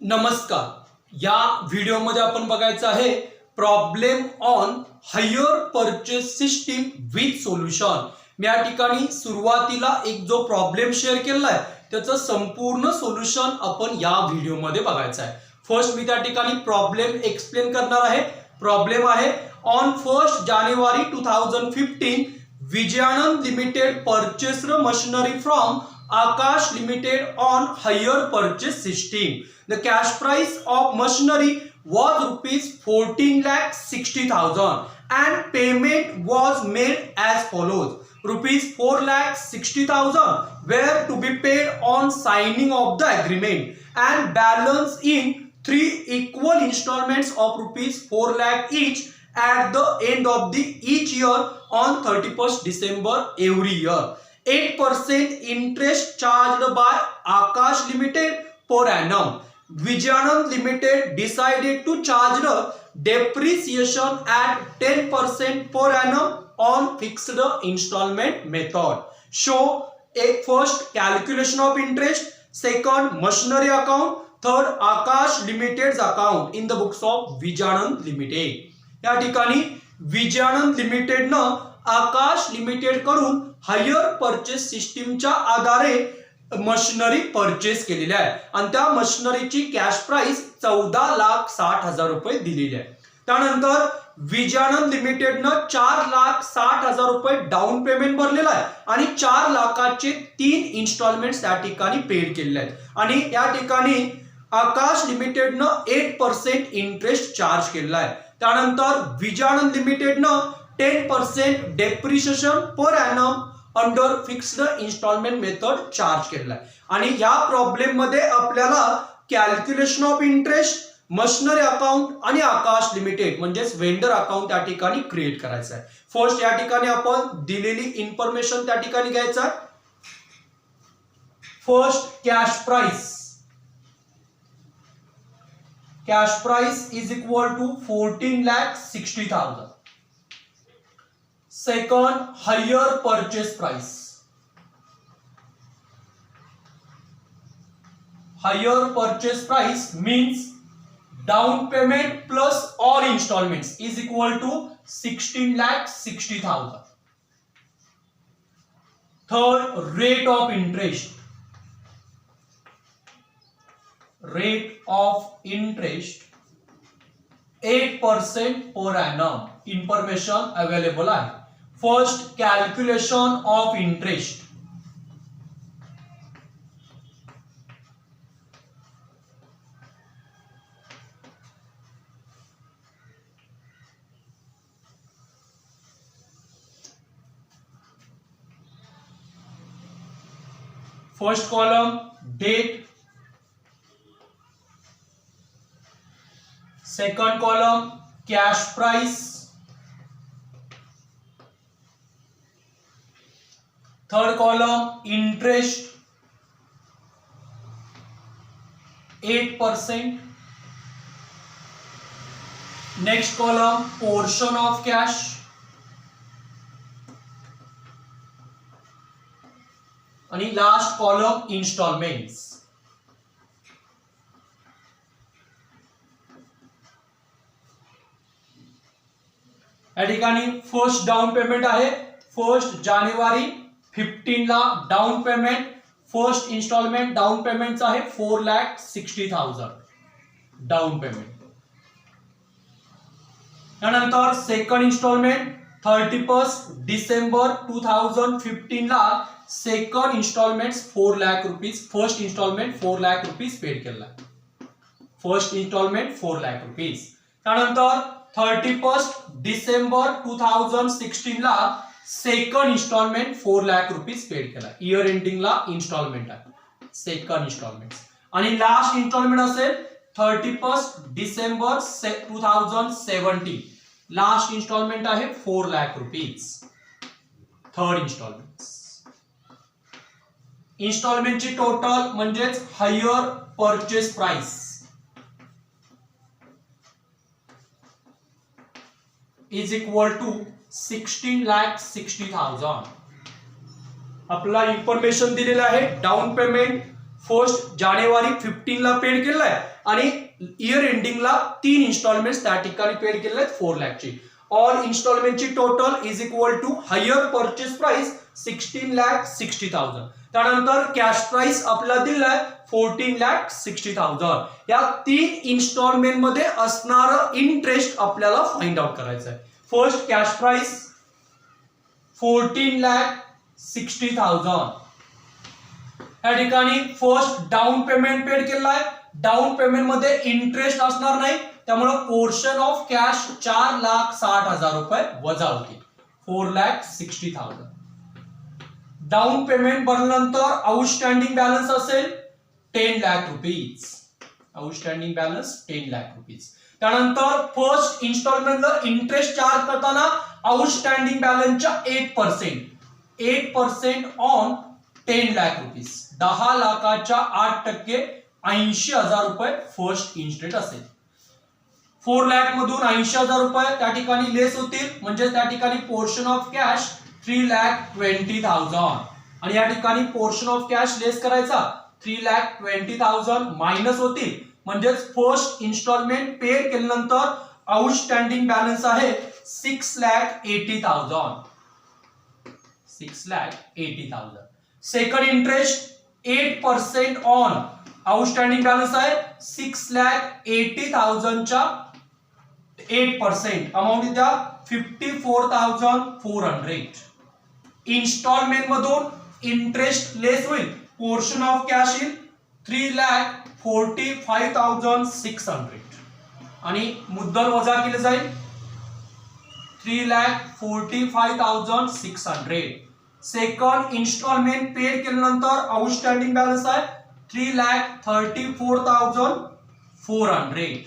नमस्कार। या व्हिडिओमध्ये आपण बघायचं आहे problem on hire purchase system with solution. मी या ठिकाणी सुरुवातीला एक जो प्रॉब्लेम शेअर केलेला आहे त्याचं संपूर्ण सोल्युशन आपण या व्हिडिओमध्ये बघायचं आहे। फर्स्ट मी त्या ठिकाणी प्रॉब्लेम एक्सप्लेन करणार आहे। प्रॉब्लेम आहे ऑन 1 जानेवारी 2015 Vijayanand limited purchased machinery from Akash Limited on hire purchase system. The cash price of machinery was rupees 14,60,000 and payment was made as follows. Rupees 4,60,000 were to be paid on signing of the agreement and balance in 3 equal installments of rupees 4 lakh each at the end of the each year on 31st December every year. 8% interest charged by Akash Limited per annum. Vijayanand Limited decided to charge the depreciation at 10% per annum on fixed installment method. Show first calculation of interest, second machinery account, third Akash Limited's account in the books of Vijayanand Limited. या ठिकाणी Vijayanand limited न आकाश limited कडून hire purchase सिस्टीमच्या आधारे machinery purchase केलेली आहे आणि त्या मशिनरीची कॅश प्राइस 14,60,000 रुपये दिलेली आहे। त्यानंतर विजयानंद लिमिटेडनं 4,60,000 रुपये डाऊन पेमेंट भरलेला आहे आणि 4 लाखाचे 3 इन्स्टॉलमेंट्स त्या ठिकाणी पेड केलेले आहेत आणि या ठिकाणी आकाश लिमिटेडनं 8% इंटरेस्ट चार्ज केलेला आहे। त्यानंतर विजयानंद लिमिटेडनं 10% depreciation per annum under fixed instalment method charge केलेला आहे आणि या प्रॉब्लेम मध्ये आपल्याला calculation of interest, machinery account आणि आकाश लिमिटेड म्हणजेच वेंडर अकाउंट त्या ठिकाणी क्रिएट करायचं आहे। फर्स्ट या ठिकाणी आपण दिलेली इन्फॉर्मेशन त्या ठिकाणी घ्यायचं आहे। First cash price is equal to 14,60,000. Second, higher purchase price. Higher purchase price means down payment plus all installments is equal to 16,60,000. Third, rate of interest. Rate of interest 8% per annum. Information available आहे। First, calculation of interest. First column date, second column cash price, third column interest 8%, next column portion of cash, आणि last column instalments. या ठिकाणी first down payment आहे 1 जानेवारी 15 ला down payment. First instalment down पेमेंटचा आहे 4,60,000 down payment. त्यानंतर second instalment 31 December 2015 ला second instalment 4 lakh rupees. First instalment 4 lakh rupees paid केला। First instalment 4 lakh rupees. त्यानंतर 31 डिसेंबर 2016 ला second instalment 4 lakh rupees paid केला। इयर एंडिंग ला इन्स्टॉलमेंट आहे सेकंड इन्स्टॉलमेंट आणि लास्ट इन्स्टॉलमेंट असेल 31 डिसेंबर 2017। लास्ट इन्स्टॉलमेंट आहे 4 lakh rupees. Third instalment इन्स्टॉलमेंटची total म्हणजेच higher purchase price is equal to 16,60,000. आपला इन्फॉर्मेशन दिलेला आहे। डाऊन पेमेंट 1 जानेवारी 15 ला पेड केलेला आहे आणि इयर एंडिंगला 3 इन्स्टॉलमेंट त्या ठिकाणी पेड केलेले आहेत 4 लाखची. ऑल इन्स्टॉलमेंटची total is equal to hire purchase price 16,60,000. त्यानंतर कॅश प्राइस आपल्याला दिलाय 14,60,000. या 3 इन्स्टॉलमेंट मध्ये असणारं इंटरेस्ट आपल्याला फाइंड आउट करायचं आहे. First cash price 14,60,000. या ठिकाणी फर्स्ट डाऊन पेमेंट पेड केलेला आहे. डाऊन पेमेंट मध्ये इंटरेस्ट असणार नाही, त्यामुळे पोर्शन ऑफ कॅश 4,60,000 रुपये वजा होतील. 4,60,000. डाऊन पेमेंट भरल्यानंतर आउटस्टँडिंग बॅलन्स असेल 10 lakh rupees. Outstanding balance 10 lakh rupees. त्यानंतर फर्स्ट इन्स्टॉलमेंटला इंटरेस्ट चार्ज करताना आउटस्टँडिंग बॅलन्सच्या 8% ऑन 10 लाख रुपीज. 10 लाखाच्या 8% 80,000 रुपये फर्स्ट इंटरेस्ट असेल. 4 लाख मधून 80,000 रुपये त्या ठिकाणी लेस होतील, म्हणजे त्या ठिकाणी पोर्शन ऑफ कॅश 3,20,000. आणि या ठिकाणी पोर्शन ऑफ कॅश लेस करायचा 3,20,000 मायनस होतील, म्हणजे फर्स्ट इन्स्टॉलमेंट पेड केल्यानंतर आउटस्टँडिंग बॅलन्स आहे 6,80,000. 6,80,000. Second interest 8% on outstanding balance आहे 6,80,000 च्या 8% अमाऊंट द्या 54,400. इन्स्टॉलमेंट मधून इंटरेस्ट लेस होईल, पोर्शन ऑफ कॅश येईल 3,45,600 आणि मुद्दल वजा केले जाईल 3,45,600. सेकंड इन्स्टॉलमेंट पेड केल्यानंतर आउटस्टँडिंग बॅलन्स आहे 3,34,400.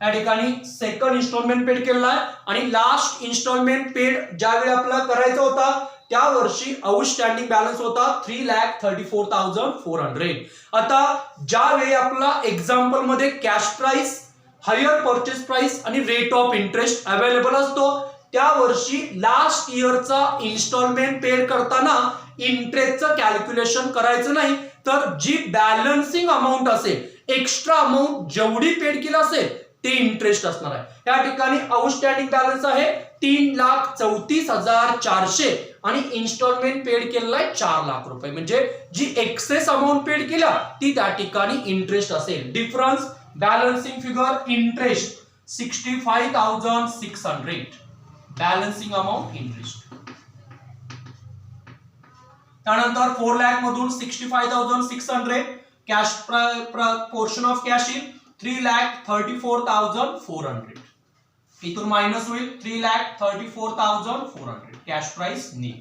या ठिकाणी सेकंड इन्स्टॉलमेंट पेड केलेला आहे आणि लास्ट इन्स्टॉलमेंट पेड ज्यावेळी आपल्याला करायचा होता त्या वर्षी आउटस्टँडिंग बॅलन्स होता 3,34,400. आता ज्यावेळी आपला एक्झाम्पल मध्ये cash price, higher purchase price आणि रेट ऑफ इंटरेस्ट अवेलेबल असतो, त्या वर्षी लास्ट इयरचा इन्स्टॉलमेंट पेड करताना इंटरेस्टचं कॅल्क्युलेशन करायचं नाही, तर जी बॅलन्सिंग अमाऊंट असेल, एक्स्ट्रा अमाऊंट जेवढी पेड केली असेल ते इंटरेस्ट असणार आहे. या ठिकाणी आउटस्टँडिंग बॅलन्स आहे 3,34,400 आणि इन्स्टॉलमेंट पेड केलेला आहे 4 लाख रुपये, म्हणजे जी एक्सेस अमाऊंट पेड केला ती त्या ठिकाणी इंटरेस्ट असेल. Difference balancing figure interest 65,600. Balancing amount interest. त्यानंतर 4 लाख मधून 65,600 कॅश पोर्शन ऑफ कॅश येईल 3,34,400. इथून मायनस होईल 3,34,400. Cash price nil.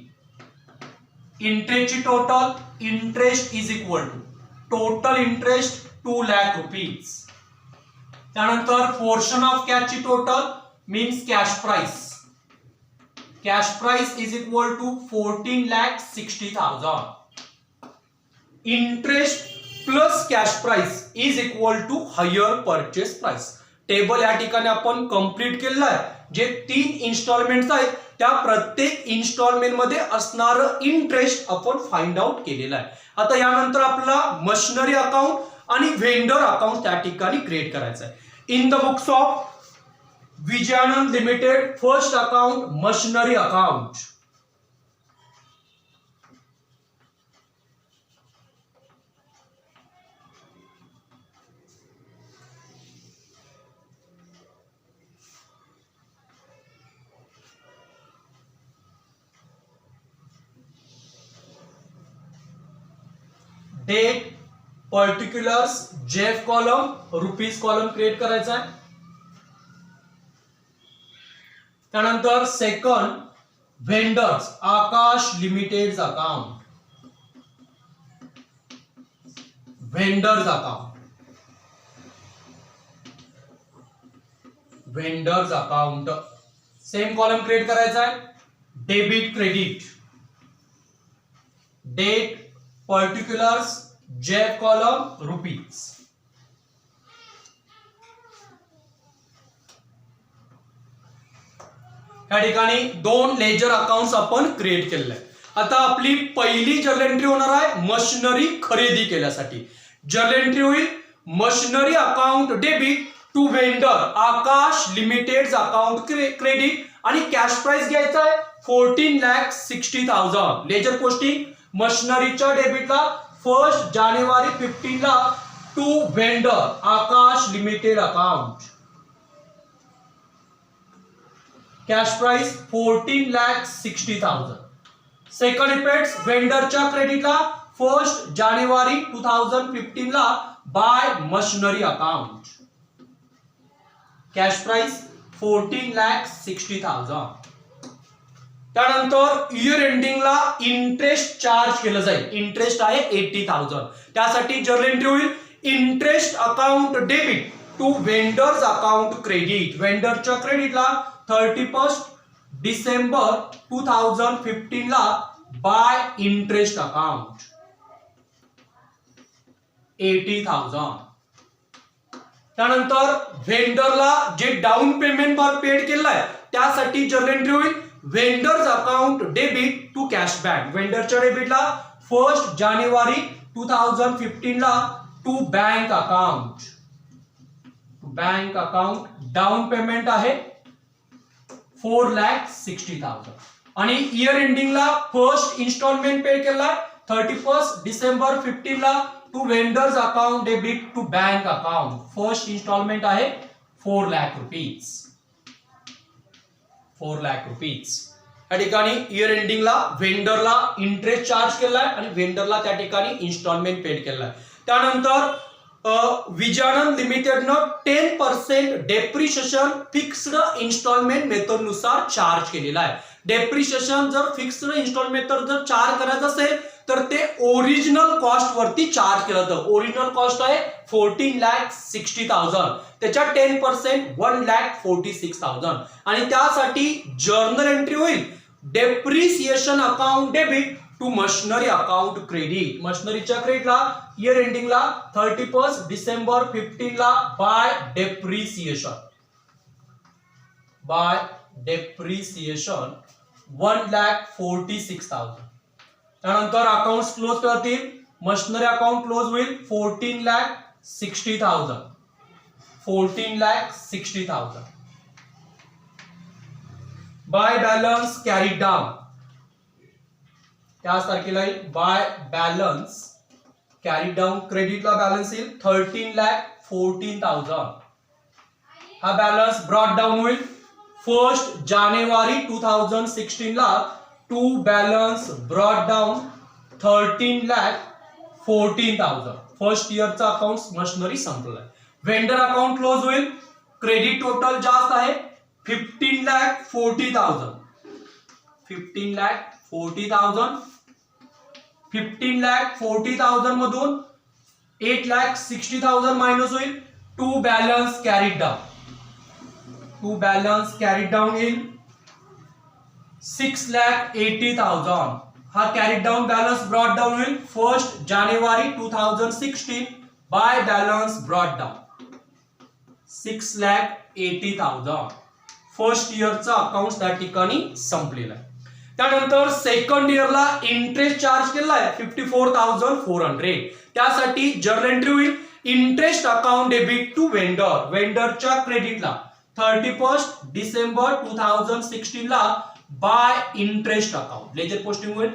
इंटरेस्टची total interest is equal to total interest 2 lakh rupees. त्यानंतर पोर्शन ऑफ कॅशची total means cash price. Cash price is equal to 14,60,000. Interest plus cash price is equal to hire purchase price. Table या ठिकाणी आपण complete केलेलं आहे. जे 3 instalment आहेत त्या प्रत्येक इन्स्टॉलमेंट मध्ये असणारं इंटरेस्ट आपण फाइंड आउट केलेलं आहे. आता यानंतर आपला मशिनरी अकाउंट आणि व्हेंडर अकाउंट त्या ठिकाणी क्रिएट करायचं आहे. In the books of Vijayanand limited first account machinery account. Date, particulars, J F column, rupees column create करायचा आहे. त्यानंतर second vendors Akash limited account. Vendors account. Vendors account same column create करायचा आहे. Debit, credit, date, particulars, J F column, rupees. या ठिकाणी 2 ledger accounts आपण create केलेले आहेत. आता आपली पहिली जर्नल एंट्री होणार आहे मशिनरी खरेदी केल्यासाठी. जर्नल एंट्री होईल machinery account debit to vendor Akash limited account credit आणि कॅश प्राइस घ्यायचा आहे 14,60,000. लेजर पोस्टिंग मशिनरीच्या डेबिटला 1 जानेवारी 15 ला to vendor Akash limited account. Cash price 14,60,000. Second effect वेंडरच्या क्रेडिटला 1 जानेवारी 2015 ला by machinery account. Cash price 14,60,000. त्यानंतर इयर एंडिंगला इंटरेस्ट चार्ज केलं जाईल. इंटरेस्ट आहे 80,000. त्यासाठी जर्नल एंट्री होईल interest account debit to vendors account credit. वेंडरच्या क्रेडिटला 31 डिसेंबर 2015 ला बाय इंटरेस्ट अकाउंट 80,000. त्यानंतर वेंडरला जे डाऊन पेमेंट पेड केलं आहे त्यासाठी जर्नल एंट्री होईल vendors account debit to cashback. वेंडरच्या डेबिटला 1 जानेवारी 2015 ला to bank account. Bank account down payment आहे 4,60,000 आणि इयर एंडिंगला फर्स्ट इन्स्टॉलमेंट पे केला 31 डिसेंबर 15 ला to vendors account debit to bank account. First installment आहे 4 लाख रुपीज. 4 लाख रुपीज. या ठिकाणी इयर एंडिंगला वेंडरला इंटरेस्ट चार्ज केलाय आणि वेंडरला त्या ठिकाणी इन्स्टॉलमेंट पेड केलाय. त्यानंतर विजानंद लिमिटेडनं 10% डेप्रिशिएशन फिक्स्ड इन्स्टॉलमेंट मेथड नुसार चार्ज केलेला आहे. डेप्रिशिएशन जर फिक्स्ड इन्स्टॉलमेंट मेथड जर चार्ज करायचं असेल तर ते ओरिजिनल कॉस्ट वरती चार्ज केलं जातं. ओरिजिनल कॉस्ट आहे 14,60,000. त्याच्या 10% 1,46,000 आणि त्यासाठी जर्नल एंट्री होईल depreciation account debit to machinery account credit. मशिनरीच्या क्रेडिटला इयर एंडिंगला 31 डिसेंबर 15 ला बाय डेप्रिसिएशन 1,46,000. त्यानंतर अकाउंट क्लोज करतील. मशिनरी अकाउंट क्लोज होईल 14,60,000. 14,60,000. बाय बॅलन्स कॅरी डाऊन त्याच तारखेला बाय बॅलन्स कॅरी डाऊन क्रेडिटला बॅलन्स येईल 13,14,000. हा बॅलन्स ब्रॉट डाऊन होईल 1 जानेवारी 2016 ला to balance brought down 13,14,000. First इयरचा अकाउंट मशिनरी संपलाय. वेंडर अकाउंट क्लोज होईल. क्रेडिट टोटल जास्त आहे 15,40,000. 15,40,000. 15,40,000 मधून 8,60,000 मायनस होईल. To balance carried down. To balance carried down येईल 6,80,000. हा carried down balance brought down होईल 1 जानेवारी 2016 by balance brought down 6,80,000. First इयरचा अकाउंट त्या ठिकाणी संपलेला आहे. त्यानंतर सेकंड इयरला इंटरेस्ट चार्ज केला आहे 54,400. त्यासाठी जर्नल एंट्री होईल interest account debit to vendor. वेंडरच्या क्रेडिटला 31 डिसेंबर 2016 ला by interest account. Ledger posting होईल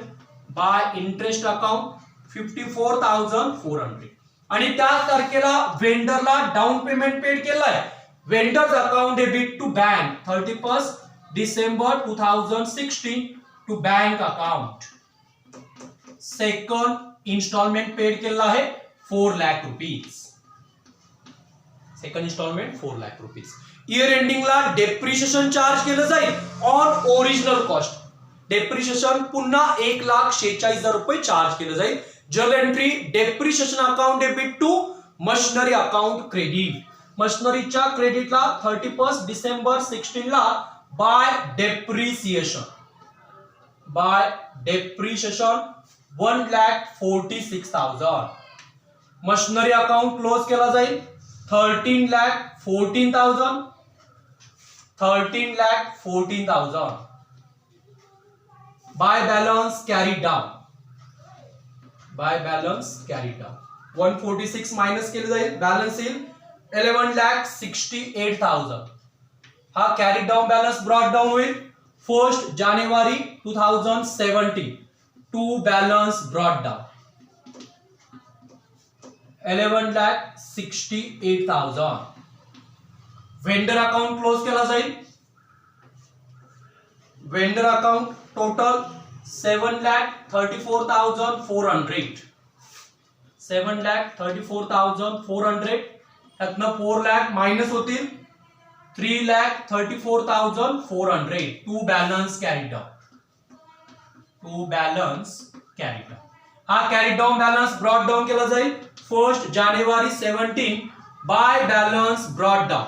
बाय इंटरेस्ट अकाउंट 54,400 आणि त्याच तारखेला वेंडरला डाऊन पेमेंट पेड केलाय vendors account debit to bank 31 December 2016 to bank account. Second installment paid केला आहे 4 lakh rupees. Second instalment 4 lakh rupees. Year एंडिंगला डेप्रिशिएशन चार्ज केलं जाईल ऑन ओरिजिनल कॉस्ट. डेप्रिशिएशन पुन्हा 1,46,000 रुपये चार्ज केलं जाईल. Journal entry depreciation account debit to machinery account credit. मशिनरीच्या क्रेडिटला 31 डिसेंबर 16 ला by depreciation 1,46,000. Machinery account close केला जाईल 13,14,000. 13,14,000. By balance carry down. By balance carry down 146 minus केलं जाईल, बॅलन्स येईल 11,68,000. हा carry down balance brought down होईल 1 जानेवारी 2017 to balance brought down 11,68,000. Vendor account close केला जाईल. Vendor account total 7,34,400. 7,34,400. त्यातनं 4 लाख मायनस होतील 3,34,400 to balance carry down. To balance carry down. हा carry down balance brought down केला जाईल 1 जानेवारी 17 by balance brought down.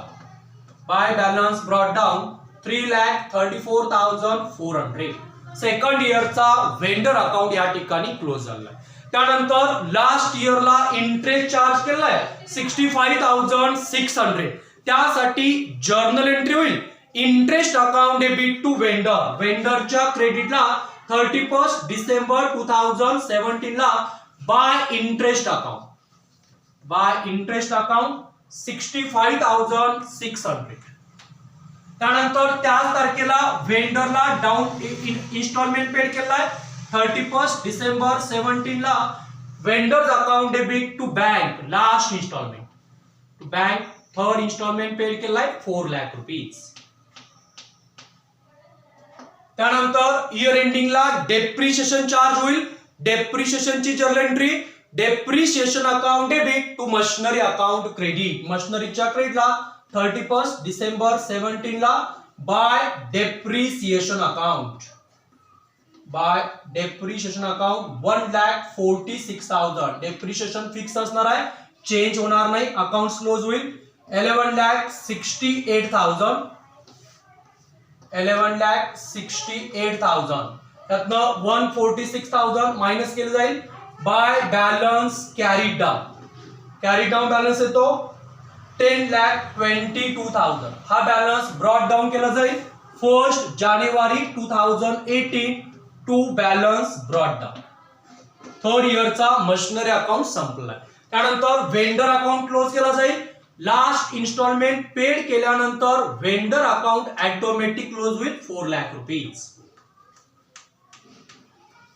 By balance brought down 3,34,400. Second इयरचा vendor account या ठिकाणी क्लोज झालाय. त्यानंतर लास्ट इयरला इंटरेस्ट चार्ज केलाय 65,600. त्यासाठी जर्नल एंट्री होईल interest account debit to vendor. वेंडरच्या क्रेडिटला 31 डिसेंबर 2017 ला by interest account. By interest account 65,600. त्यानंतर त्याच तारखेला वेंडरला डाऊन इन्स्टॉलमेंट पेड केलाय 31 डिसेंबर 17 ला. Vendors account debit to bank last installment to bank third installment paid केलाय 4 लाख रुपीज. त्यानंतर इयर एंडिंगला डेप्रिशिएशन चार्ज होईल. डेप्रिशिएशनची journal entry depreciation account debit to machinery account credit. मशिनरीच्या क्रेडिटला 31 डिसेंबर 17 ला by depreciation account. By depreciation account 1,46,000. Depreciation fix असणार आहे, चेंज होणार नाही. अकाउंट क्लोज होईल 11,68,000. 11,68,000. त्यातनं 146,000 मायनस केलं जाईल by balance carry down. Carry down balance येतो 10,22,000. हा बॅलन्स ब्रॉट डाऊन केला जाईल 1 जानेवारी 2018 to balance brought down. Third इयरचा मशिनरी अकाउंट संपलाय. त्यानंतर वेंडर अकाउंट क्लोज केला जाईल. लास्ट इन्स्टॉलमेंट पेड केल्यानंतर वेंडर अकाउंट ऑटोमॅटिक क्लोज होईल 4 lakh rupees.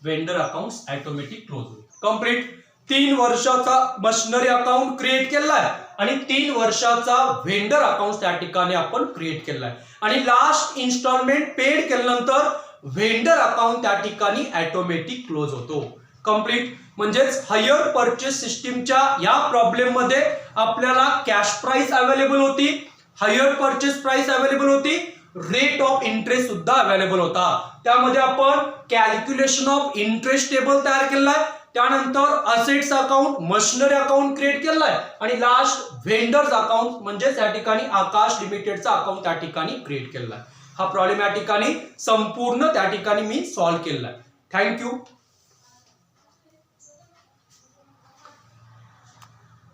Vendor account automatic close होईल. कंप्लीट 3 वर्षाचा मशिनरी अकाउंट क्रिएट केलाय आणि 3 वर्षाचा वेंडर अकाउंट त्या ठिकाणी आपण क्रिएट केलाय आणि लास्ट इन्स्टॉलमेंट पेड केल्यानंतर वेंडर अकाउंट त्या ठिकाणी ऑटोमॅटिक क्लोज होतो. कंप्लीट म्हणजेच हायर परचेस सिस्टीमच्या या प्रॉब्लेम मध्ये आपल्याला कॅश प्राइस अवेलेबल होती, हायर परचेस प्राइस अवेलेबल होती, रेट ऑफ इंटरेस्ट सुद्धा अवेलेबल होता. त्यामध्ये आपण कॅल्क्युलेशन ऑफ इंटरेस्ट टेबल तयार केलाय. त्यानंतर assets account machinery account create केलाय आणि लास्ट वेंडर्स अकाउंट म्हणजे त्या ठिकाणी आकाश लिमिटेडचा अकाउंट त्या ठिकाणी क्रिएट केलाय. हा प्रॉब्लेम या ठिकाणी संपूर्ण त्या ठिकाणी मी सॉल्व्ह केलाय. थँक्यू.